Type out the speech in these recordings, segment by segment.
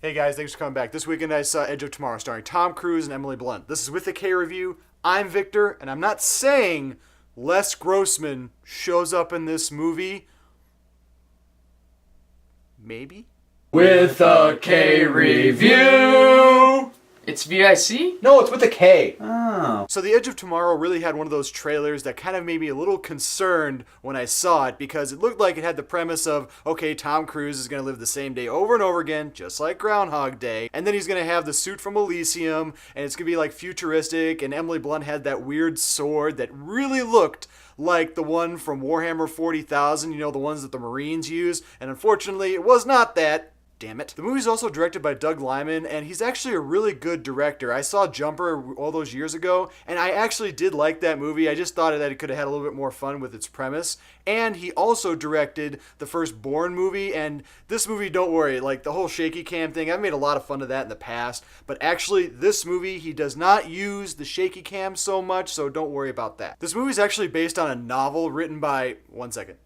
Hey guys, thanks for coming back. This weekend I saw Edge of Tomorrow starring Tom Cruise and Emily Blunt. This is with the K review. I'm Victor, and I'm not saying Les Grossman shows up in this movie. Maybe? With a K review. It's VIC? No, it's with a K. Oh. So The Edge of Tomorrow really had one of those trailers that kind of made me a little concerned when I saw it, because it looked like it had the premise of, okay, Tom Cruise is going to live the same day over and over again, just like Groundhog Day, and then he's going to have the suit from Elysium, and it's going to be like futuristic, and Emily Blunt had that weird sword that really looked like the one from Warhammer 40,000, you know, the ones that the Marines use, and unfortunately it was not that. Damn it. The movie's also directed by Doug Liman, and he's actually a really good director. I saw Jumper all those years ago, and I actually did like that movie. I just thought that it could have had a little bit more fun with its premise. And he also directed the first Bourne movie, and this movie, don't worry, like the whole shaky cam thing, I've made a lot of fun of that in the past, but actually this movie, he does not use the shaky cam so much, so don't worry about that. This movie is actually based on a novel written by, one second.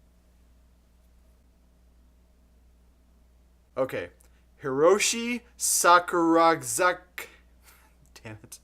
Okay, Hiroshi Sakurazaki. Damn it.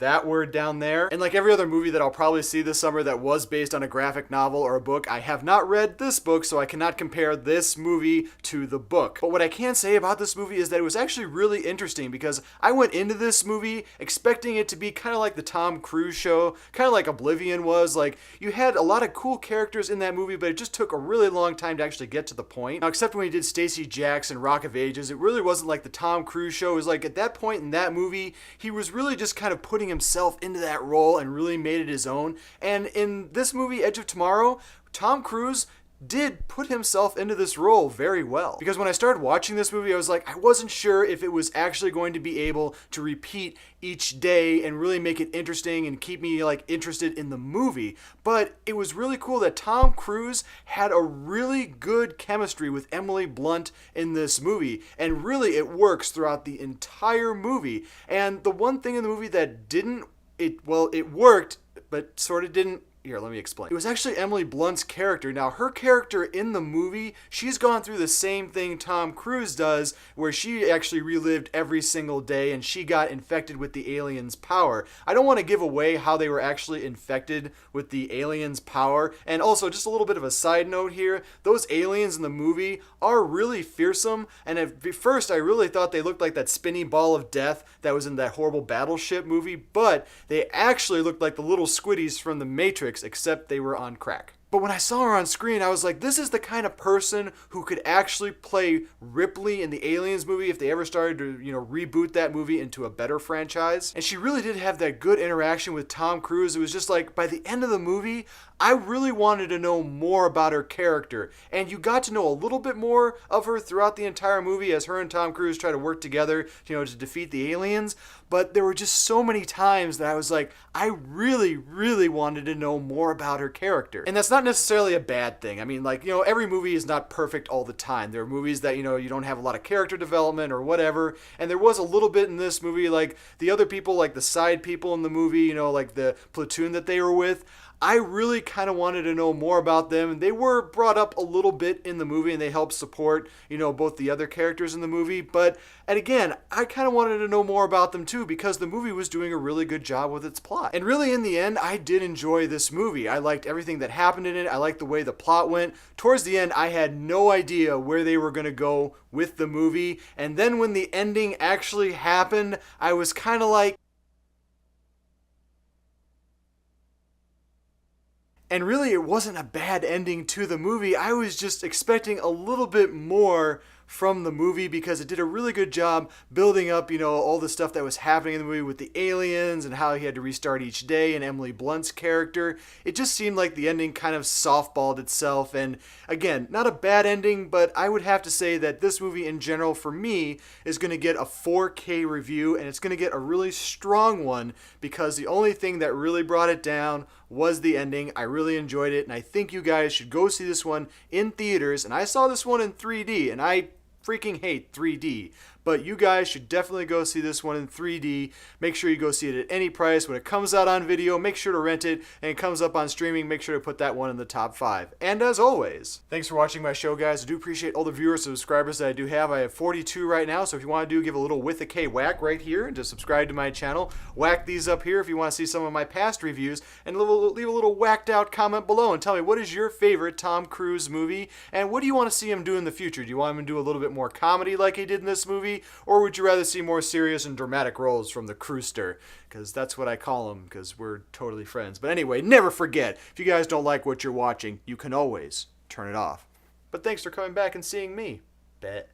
That word down there. And like every other movie that I'll probably see this summer that was based on a graphic novel or a book, I have not read this book, so I cannot compare this movie to the book. But what I can say about this movie is that it was actually really interesting, because I went into this movie expecting it to be kind of like the Tom Cruise show, kind of like Oblivion was. Like, you had a lot of cool characters in that movie, but it just took a really long time to actually get to the point. Now, except when he did Stacey Jackson, Rock of Ages, it really wasn't like the Tom Cruise show. It was like, at that point in that movie, he was really just kind of putting himself into that role and really made it his own. And in this movie, Edge of Tomorrow, Tom Cruise did put himself into this role very well. Because when I started watching this movie, I was like, I wasn't sure if it was actually going to be able to repeat each day and really make it interesting and keep me like interested in the movie. But it was really cool that Tom Cruise had a really good chemistry with Emily Blunt in this movie, and really it works throughout the entire movie. And the one thing in the movie that it worked, but sort of didn't. Here, let me explain. It was actually Emily Blunt's character. Now, her character in the movie, she's gone through the same thing Tom Cruise does, where she actually relived every single day and she got infected with the aliens' power. I don't want to give away how they were actually infected with the aliens' power. And also, just a little bit of a side note here, those aliens in the movie are really fearsome. And at first, I really thought they looked like that spinny ball of death that was in that horrible Battleship movie, but they actually looked like the little squiddies from the Matrix, except they were on crack. But when I saw her on screen, I was like, this is the kind of person who could actually play Ripley in the Aliens movie if they ever started to, reboot that movie into a better franchise. And she really did have that good interaction with Tom Cruise. It was just like, by the end of the movie, I really wanted to know more about her character. And you got to know a little bit more of her throughout the entire movie as her and Tom Cruise try to work together, to defeat the aliens. But there were just so many times that I was like, I really, really wanted to know more about her character. And that's not necessarily a bad thing. I mean, every movie is not perfect all the time. There are movies that, you don't have a lot of character development or whatever. And there was a little bit in this movie, like the other people, like the side people in the movie, like the platoon that they were with. I really kind of wanted to know more about them, and they were brought up a little bit in the movie, and they helped support, both the other characters in the movie. And again, I kind of wanted to know more about them too, because the movie was doing a really good job with its plot. And really, in the end, I did enjoy this movie. I liked everything that happened in it. I liked the way the plot went. Towards the end, I had no idea where they were going to go with the movie. And then when the ending actually happened, I was kind of like, and really, it wasn't a bad ending to the movie. I was just expecting a little bit more from the movie, because it did a really good job building up, all the stuff that was happening in the movie with the aliens and how he had to restart each day, and Emily Blunt's character. It just seemed like the ending kind of softballed itself. And again, not a bad ending, but I would have to say that this movie in general, for me, is going to get a 4K review, and it's going to get a really strong one, because the only thing that really brought it down was the ending. I really enjoyed it, and I think you guys should go see this one in theaters. And I saw this one in 3D, and I freaking hate 3D. but you guys should definitely go see this one in 3D. Make sure you go see it at any price. When it comes out on video, make sure to rent it, and it comes up on streaming, make sure to put that one in the top 5. And as always, thanks for watching my show, guys. I do appreciate all the viewers and subscribers that I do have. I have 42 right now, so if you want to give a little with a K whack right here and just subscribe to my channel. Whack these up here if you want to see some of my past reviews, and leave a little whacked out comment below and tell me what is your favorite Tom Cruise movie, and what do you want to see him do in the future? Do you want him to do a little bit more comedy like he did in this movie, or would you rather see more serious and dramatic roles from the Crewster? Because that's what I call him, because we're totally friends. But anyway, never forget, if you guys don't like what you're watching, you can always turn it off. But thanks for coming back and seeing me. Bet.